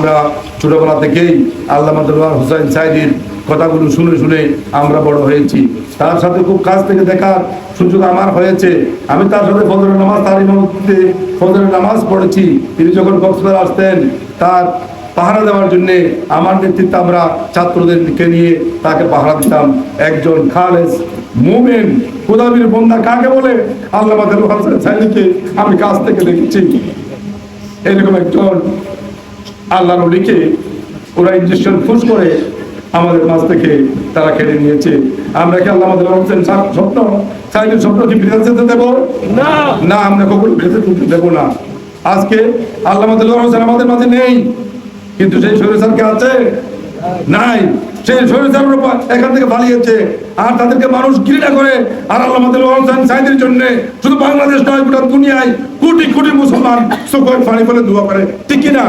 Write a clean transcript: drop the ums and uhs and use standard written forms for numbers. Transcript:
আমরা ছোটবেলা থেকেই আল্লামা দেলোয়ার হোসেন সাইদির কথাগুলো শুনে শুনে আমরা বড় হয়েছি। তার সাথে খুব কাছ থেকে দেখার সুযোগ আমার হয়েছে। আমি তার সাথে ফজরের নামাজ, তার ইমামতিতে ফজরের নামাজ পড়েছি। তিনি যখন কক্সবাজার আসতেন তার পাহারা দেওয়ার জন্য আমার নেতৃত্বে আমরা ছাত্রদেরকে নিয়ে তাকে পাহারা দিতাম। একজন খালেস মুমিন খোদাবীর বন্দা কাকে বলে? আল্লামা দেলোয়ার হোসেন সাইদিকে আমি কাছ থেকে দেখেছি। এরকম একজন আল্লাহর ওলিকে ওরা ইঞ্জেকশন ফুস করে আমাদের মাঝ থেকে তারা কেড়ে নিয়েছে। আমরা কি আল্লামা দেলোয়ার হোসেন স্বপ্ন সাইদের স্বপ্ন কি ফিরে যেতে দেবো? না, আমরা কখনো ভেসে তুলতে দেবো না। আজকে আল্লামা দেলোয়ার হোসেন আমাদের মাঝে নেই, কিন্তু সেই শরীর আছে নাই। সেই শরীর এখান থেকে পালিয়েছে, আর তাদেরকে মানুষ ঘৃণা করে। আর আল্লামা দেলোয়ার হোসেন সাইদের জন্য শুধু বাংলাদেশ নয়, গোটা দুনিয়ায় কোটি কোটি মুসলমান চোখের পানি ফেলে দোয়া করে, ঠিক কিনা?